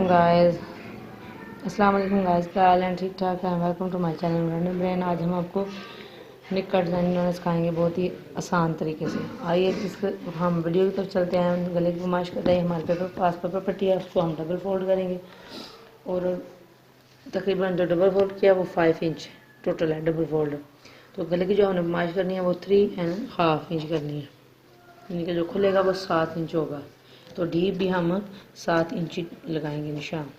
Guys, अस्सलाम वालेकुम guys, क्या हाल है? ठीक ठाक है। Welcome to my channel random brain. आज हम आपको निक कट डिज़ाइन सिखाएंगे बहुत ही आसान तरीके से। आइए हम वीडियो की तरफ चलते हैं। गले की फरमाइश करते हैं, हमारे पेपर पट्टी है, उसको हम डबल फोल्ड करेंगे और तकरीबन जो डबल फोल्ड किया वो 5 इंच टोटल है डबल फोल्ड। तो गले की जो हमने फरमाइश करनी है वो 3.5 इंच करनी है, यानी कि जो खुलेगा वो 7 इंच होगा। तो डीप भी हम 7 इंच लगाएंगे निशान।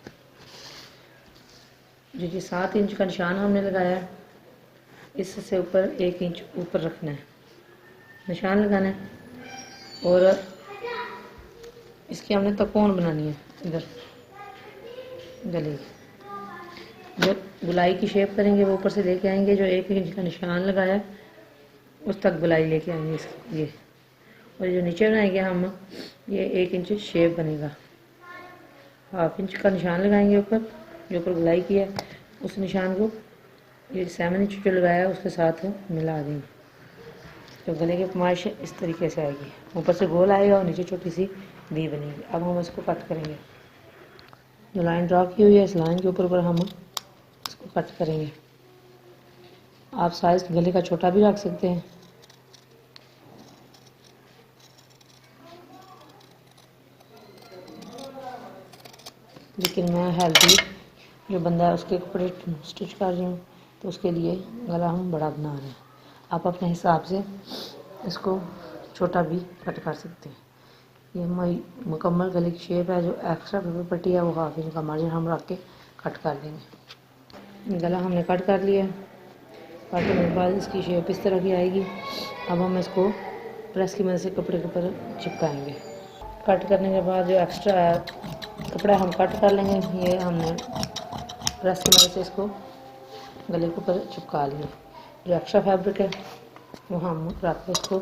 जो 7 इंच का निशान हमने लगाया है, इससे ऊपर 1 इंच ऊपर रखना है, निशान लगाना है। और इसकी हमने तकोन बनानी है। इधर गले की जो गुलाई की शेप करेंगे वो ऊपर से लेके आएंगे, जो 1 इंच का निशान लगाया है उस तक गुलाई लेके आएंगे इसके ये। और जो नीचे बनाएंगे हम, ये 1 इंच शेप बनेगा। 1/2 इंच का निशान लगाएंगे ऊपर, जो ऊपर गुलाई किया है उस निशान को ये 7 इंच जो लगाया है उसके साथ मिला देंगे। तो गले की फरमाइश इस तरीके से आएगी, ऊपर से गोल आएगा और नीचे छोटी सी वी बनेगी। अब हम इसको कट करेंगे। जो लाइन ड्रा की हुई है इस लाइन के ऊपर हम इसको कट करेंगे। आप साइज गले का छोटा भी रख सकते हैं। लेकिन मैं हेल्दी जो बंदा है उसके कपड़े स्टिच कर रही हूँ, तो उसके लिए गला हम बड़ा बना रहे हैं। आप अपने हिसाब से इसको छोटा भी कट कर सकते हैं। ये हमारी मुकम्मल गले की शेप है। जो एक्स्ट्रा पेपर पट्टी है वो 1/2 इंच का मार्जिन हम रख के कट कर देंगे। गला हमने कट कर लिया है। कट करने के बाद इसकी शेप इस तरह की आएगी। अब हम इसको प्रेस की मदद से कपड़े के ऊपर चिपकाएंगे। कट करने के बाद जो एक्स्ट्रा कपड़ा हम कट कर लेंगे। ये हमने प्रेस की मदद से इसको गले के ऊपर चिपका लिया। जो एक्स्ट्रा फैब्रिक है वो हम रख के इसको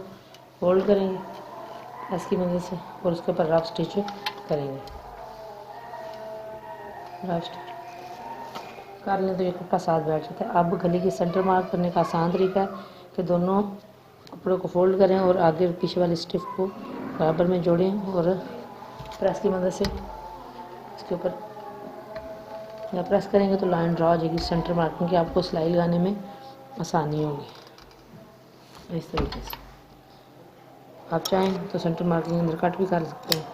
फोल्ड करेंगे प्रेस की मदद से और उसके ऊपर रफ स्टिच करेंगे। रफ स्टिच कर लें तो ये कपड़ा साथ बैठ जाता है। अब गले की सेंटर मार्क करने का आसान तरीका है कि दोनों कपड़ों को फोल्ड करें और आगे और पीछे वाले स्टिफ को बराबर में जोड़ें और प्रेस की मदद से इसके ऊपर या प्रेस करेंगे तो लाइन ड्रा हो जाएगी सेंटर मार्किंग की। आपको सिलाई लगाने में आसानी होगी। इस तरीके से आप चाहें तो सेंटर मार्किंग अंदर कट भी कर सकते हैं।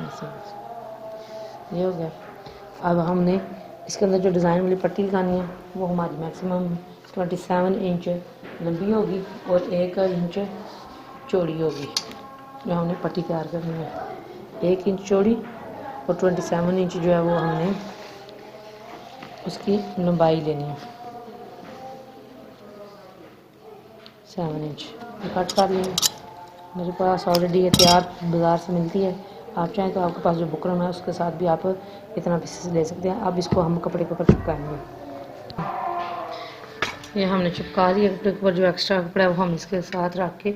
ऐसे ये हो गया। अब हमने इसके अंदर जो डिज़ाइन वाली पट्टी लगानी है वो हमारी मैक्सिमम 27 इंच लंबी होगी और 1 इंच चौड़ी होगी। जो हमने पट्टी तैयार करनी है 1 इंच चौड़ी और 27 इंच जो है वो हमने उसकी लंबाई लेनी है 7 इंच। कट कर लेंगे। मेरे पास ऑलरेडी ये तैयार बाज़ार से मिलती है। आप चाहें तो आपके पास जो बुकरम है उसके साथ भी आप इतना पीसेस ले सकते हैं। अब इसको हम कपड़े के ऊपर चिपकाएंगे। ये हमने चिपका दिया कपड़े के ऊपर। जो एक्स्ट्रा कपड़ा है वो हम इसके साथ रख के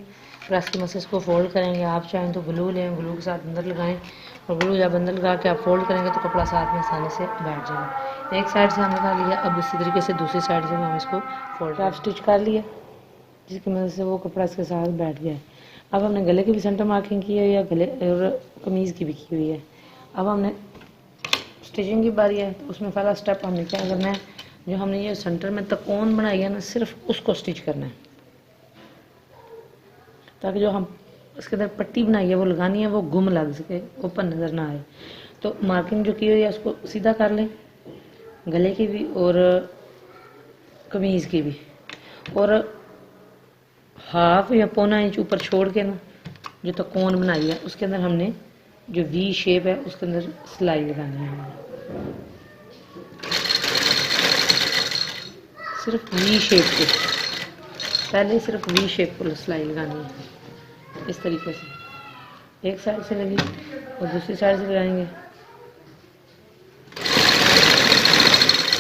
प्रेस की मदद से इसको फोल्ड करेंगे। आप चाहें तो ग्लू लें, ग्लू के साथ अंदर लगाएं और ग्लू जब अंदर लगा के आप फोल्ड करेंगे तो कपड़ा साथ में आसानी से बैठ जाएगा। एक साइड से हमने कर लिया, अब इसी तरीके से दूसरी साइड से हम इसको फोल्ड आप स्टिच कर लिया, जिसकी मदद से वो कपड़ा इसके साथ बैठ गया है। अब हमने गले की भी सेंटर मार्किंग की है या गले और कमीज़ की भी की हुई है। अब हमने स्टिचिंग की बारी है, तो उसमें पहला स्टेप हमने क्या करना है, जो हमने ये सेंटर में तकोन बनाई है ना, सिर्फ उसको स्टिच करना है, ताकि जो हम उसके अंदर पट्टी बनाई है वो लगानी है वो गुम लग सके, ऊपर नज़र ना आए। तो मार्किंग जो की हुई है उसको सीधा कर लें, गले की भी और कमीज़ की भी। और 1/2 या 1.25 इंच ऊपर छोड़ के ना जो तकोन बनाई है उसके अंदर हमने जो वी शेप है उसके अंदर सिलाई लगानी है। हमें सिर्फ वी शेप को पहले सिर्फ वी शेप को सिलाई लगानी है। इस तरीके से एक साइड से लगी और दूसरी साइड से लगाएंगे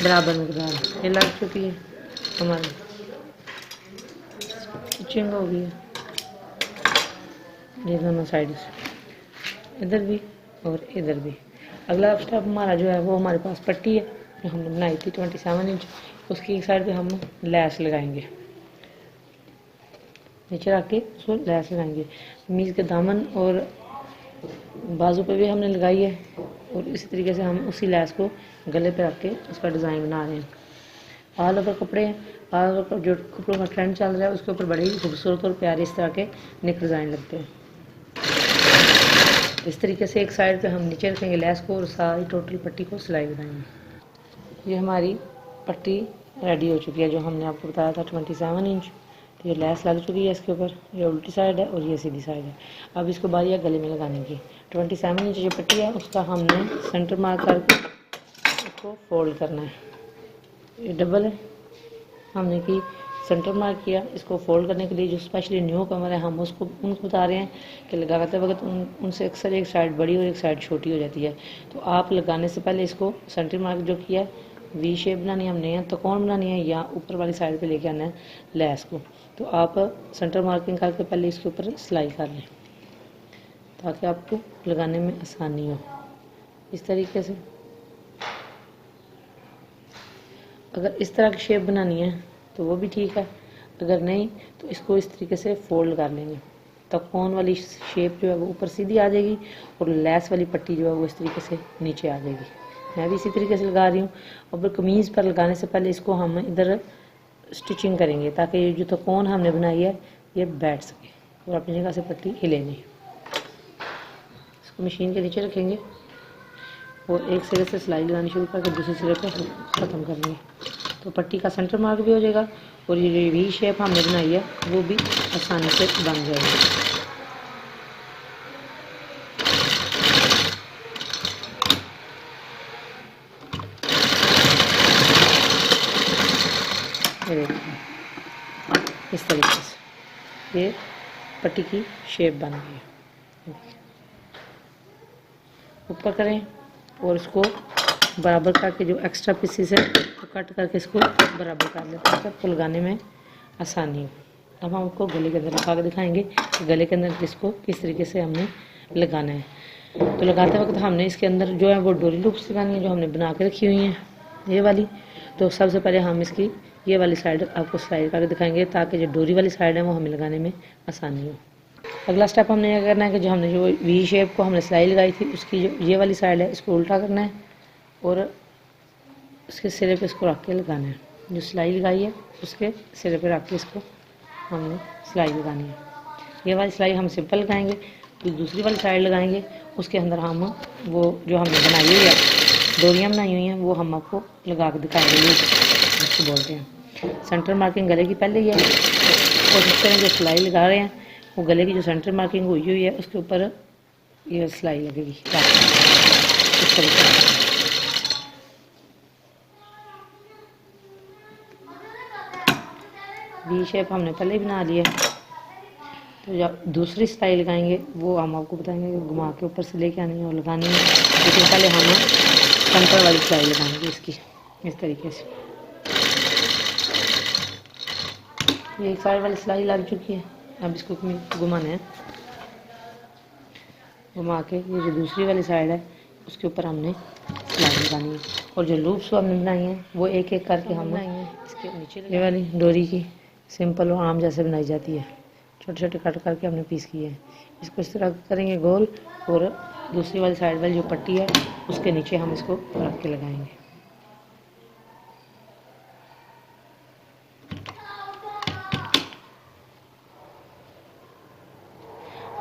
बराबर में बराबर। ये लग चुकी है हमारी, स्टिचिंग हो गई है ये दोनों साइड से, इधर भी और इधर भी। अगला स्टेप हमारा जो है वो हमारे पास पट्टी है जो हमने बनाई थी 27 इंच, उसकी एक साइड पे हम लैस लगाएंगे, नीचे रख के उसको लैस लगाएंगे। कमीज़ के दामन और बाजू पे भी हमने लगाई है और इसी तरीके से हम उसी लैस को गले पे रख के उसका डिज़ाइन बना रहे हैं। ऑल ओवर कपड़े हैं, ऑल ओवर जो कपड़ों का ट्रेंड चल रहा है उसके ऊपर बड़े ही खूबसूरत और प्यारे इस तरह के नेक डिज़ाइन लगते हैं। इस तरीके से एक साइड पे हम नीचे रखेंगे लैस को और सारी टोटल पट्टी को सिलाई बनाएंगे। ये हमारी पट्टी रेडी हो चुकी है जो हमने आपको बताया था 27 इंच। तो ये लैस लग चुकी है इसके ऊपर, ये उल्टी साइड है और ये सीधी साइड है। अब इसको बारी है गले में लगाने की। 27 इंच जो पट्टी है उसका हमने सेंटर मार्क करके इसको फोल्ड करना है। ये डबल है, हमने की सेंटर मार्क किया। इसको फोल्ड करने के लिए जो स्पेशली न्यू कमर है हम उनको बता रहे हैं कि लगाते वक्त उनसे अक्सर एक साइड बड़ी और एक साइड छोटी हो जाती है। तो आप लगाने से पहले इसको सेंटर मार्क जो किया है, वी शेप बनानी है हमने, या त्रिकोण बनानी है, या ऊपर वाली साइड पे लेके आना है लैस को। तो आप सेंटर मार्किंग करके पहले इसके ऊपर सिलाई कर लें ताकि आपको लगाने में आसानी हो। इस तरीके से अगर इस तरह की शेप बनानी है तो वो भी ठीक है, अगर नहीं तो इसको इस तरीके से फोल्ड कर लेंगे। त्रिकोण वाली शेप जो है वो ऊपर सीधी आ जाएगी और लैस वाली पट्टी जो है वो इस तरीके से नीचे आ जाएगी। मैं भी इसी तरीके से लगा रही हूँ। और कमीज़ पर लगाने से पहले इसको हम इधर स्टिचिंग करेंगे ताकि ये जो त्रिकोण हमने बनाई है ये बैठ सके और अपनी जगह से पट्टी हिले नहीं। इसको मशीन के नीचे रखेंगे और एक सिरे से सिलाई लगानी शुरू करके दूसरे सिरे पर ख़त्म करेंगे। तो पट्टी का सेंटर मार्क भी हो जाएगा और ये जो वी शेप हमने बनाई है वो भी आसानी से बन जाएगी। ये देखिए इस तरीके से ये पट्टी की शेप बन गई है। ऊपर करें और इसको बराबर करके जो एक्स्ट्रा पीसेस है तो कट करके इसको बराबर कर लेते हैं ताकि लगाने में आसानी हो। अब हम आपको गले के अंदर लगा के दिखाएंगे कि गले के अंदर इसको किस तरीके से हमने लगाना है। तो लगाते वक्त हमने इसके अंदर जो है वो डोरी लूप्स लगानी है जो हमने बना के रखी हुई हैं ये वाली। तो सबसे पहले हम इसकी ये वाली साइड आपको सिलाई करके दिखाएंगे ताकि जो डोरी वाली साइड है वो हमें लगाने में आसानी हो। अगला स्टेप हमने यह करना है कि जो हमने जो वी शेप को हमने सिलाई लगाई थी उसकी जो ये वाली साइड है इसको उल्टा करना है और उसके सिरे पे इसको रख के लगाना है। जो सिलाई लगाई है उसके सिरे पे रख के इसको हमने सिलाई लगानी है। ये वाली सिलाई हम सिंपल लगाएंगे, तो दूसरी वाली साइड लगाएंगे उसके अंदर हम वो जो हमने बनाई हुई है डोरियाँ बनाई हुई हैं वो हम आपको लगा के दिखाएंगे। लूप जिसको बोलते हैं। सेंटर मार्किंग गले की पहले ही है और इस तरह जो सिलाई लगा रहे हैं वो गले की जो सेंटर मार्किंग हुई है उसके ऊपर ये सिलाई लगेगी इस तरीके से। वी शेप हमने पहले ही बना लिया। तो जब दूसरी सिलाई लगाएंगे वो हम आपको बताएंगे कि घुमा के ऊपर से लेके आनी है और लगानी है, लेकिन पहले हम सेंटर वाली सिलाई लगाएंगे इसकी इस तरीके से। ये एक साइड वाली सिलाई लग चुकी है, अब इसको घुमाना है। घुमा के ये जो दूसरी वाली साइड है उसके ऊपर हमने सिलाई लगानी है और जो लूप्स हमने बनाई हैं वो एक एक करके हम बनाएंगे। इसके नीचे ये वाली डोरी की सिंपल और आम जैसे बनाई जाती है, छोटे छोटे कट करके हमने पीस किए हैं। इसको इस तरह करेंगे गोल और दूसरी वाली साइड वाली जो पट्टी है उसके नीचे हम इसको रख के लगाएंगे।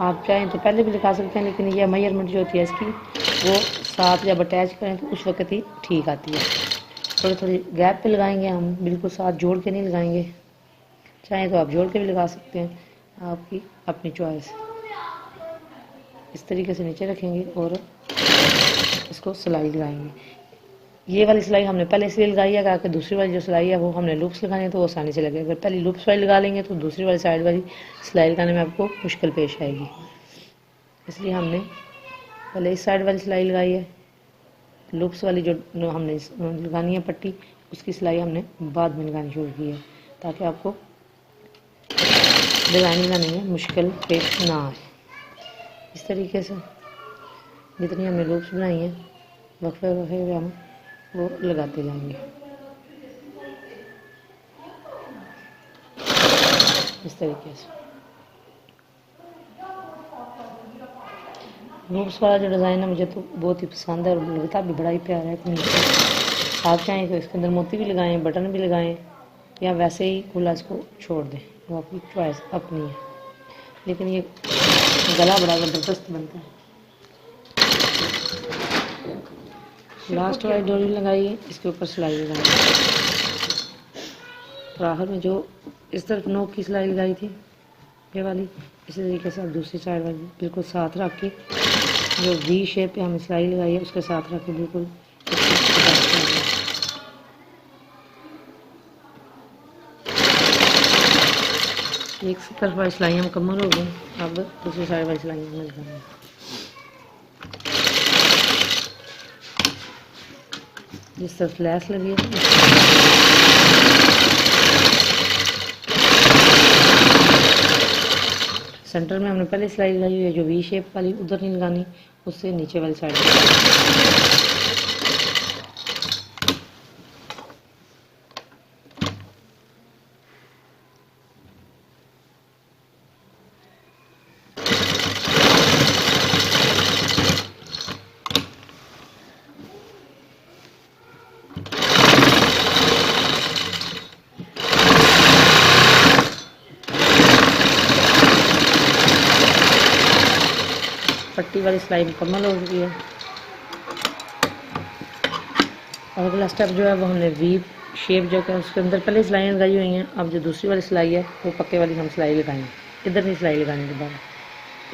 आप चाहें तो पहले भी लगा सकते हैं, लेकिन ये मेजरमेंट जो होती है इसकी वो साथ जब अटैच करें तो उस वक्त ही ठीक आती है। थोड़ी थोड़ी गैप पे लगाएंगे हम, बिल्कुल साथ जोड़ के नहीं लगाएंगे। चाहें तो आप जोड़ के भी लगा सकते हैं, आपकी अपनी चॉइस। इस तरीके से नीचे रखेंगे और इसको सिलाई लगाएंगे। ये वाली सिलाई हमने पहले इसलिए लगाई है ताकि दूसरी वाली जो सिलाई है वो हमने लूप्स लगाने हैं तो वो आसानी से लगे। अगर पहले लूप्स वाली लगा लेंगे तो दूसरी वाली साइड वाली सिलाई लगाने में आपको मुश्किल पेश आएगी, इसलिए हमने पहले इस साइड वाली सिलाई लगाई है। लूप्स वाली जो हमने लगानी है पट्टी उसकी सिलाई हमने बाद में लगानी शुरू की है ताकि आपको डिज़ाइन बनाने में मुश्किल पेश ना आए। इस तरीके से जितनी हमने लूप्स बनाई हैं वक्फे वक्फे हम वो लगाते जाएंगे इस तरीके से। लूप्स वाला जो डिज़ाइन है मुझे तो बहुत ही पसंद है और लगता भी बड़ा ही प्यारा है। आप चाहें तो इसके अंदर मोती भी लगाएं, बटन भी लगाएं, या वैसे ही खुला इसको छोड़ दें, वो आपकी चॉइस अपनी है। लेकिन ये गला बड़ा ज़बरदस्त बनता है। लास्ट वाली डोरी लगाइए, इसके ऊपर सिलाई लगाइए और आखिर में जो इस तरफ नोक की सिलाई लगाई थी ये वाली, इसी तरीके से आप दूसरी साइड वाली बिल्कुल साथ रख के जो वी शेप पे हमें सिलाई लगाई है उसके साथ रख के बिल्कुल एक तरफ वाली सिलाइयाँ मुकम्मल हो गई। अब दूसरी साइड वाली सिलाइयाँ हमें लगाएंगे। जिस तरफ लैस लगी है सेंटर में हमने पहले सिलाई लगाई हुई है, जो वी शेप वाली उधर नहीं लगानी, उससे नीचे वाली साइड पट्टी वाली सिलाई मुकम्मल हो चुकी है। और अगला स्टेप जो है वो हमने वी शेप जो है उसके अंदर पहले सिलाइयाँ लगाई हुई हैं। अब जो दूसरी वाली सिलाई है वो पक्के वाली हम सिलाई लगाएंगे, इधर नहीं सिलाई लगाने के बाद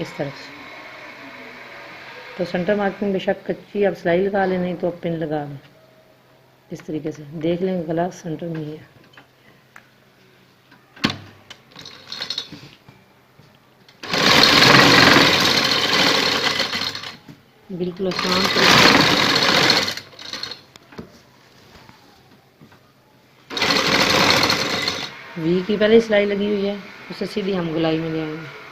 इस तरफ से। तो सेंटर मार्किंग बेशक कच्ची आप सिलाई लगा लें, नहीं तो आप पिन लगा लें। इस तरीके से देख लेंगे गला सेंटर में ही है। बिल्कुल आसान वी की पहले सिलाई लगी हुई है, उससे सीधी हम गुलाई में ले आएंगे।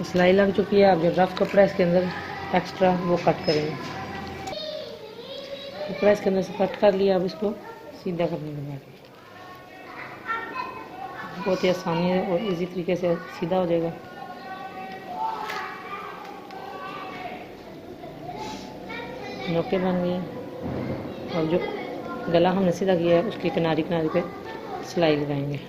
सिलाई लग चुकी है। अब जो रफ कपड़ा इसके अंदर एक्स्ट्रा वो कट करेंगे। कपड़ा इसके अंदर से कट कर लिया, अब इसको सीधा करने के बाद बहुत ही आसानी और इजी तरीके से सीधा हो जाएगा। नोके बन गए और जो गला हमने सीधा किया है उसकी किनारे किनारे पे सिलाई लगाएंगे।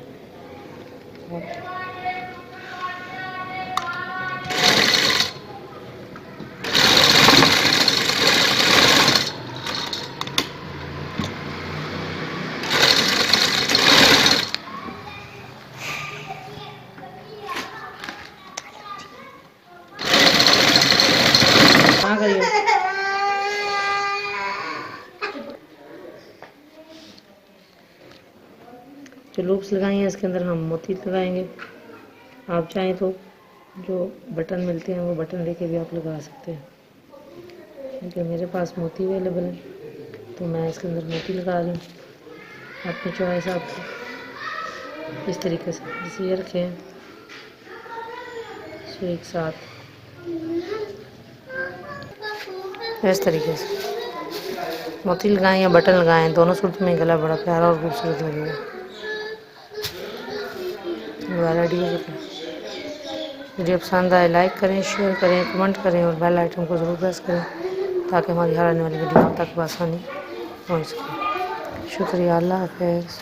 हाँ करिए। जो लूप्स लगाई हैं इसके अंदर हम मोती लगाएंगे। आप चाहें तो जो बटन मिलते हैं वो बटन लेके भी आप लगा सकते हैं, क्योंकि मेरे पास मोती अवेलेबल है तो मैं इसके अंदर मोती लगा रही हूँ। अपनी चॉइस आपको इस तरीके से जैसे ये रखे हैं तो एक साथ इस तरीके से मोती लगाएं या बटन लगाएं, दोनों सूरत में गला बड़ा प्यारा और खूबसूरत लगेगा। रेडी हो चुका है। वीडियो पसंद आए लाइक करें, शेयर करें, कमेंट करें और बेल आइकन को ज़रूर प्रेस करें ताकि हमारी हर आने वाली वीडियो आप तक आसानी पहुँच सके। शुक्रिया। अल्लाह हाफ़िज़।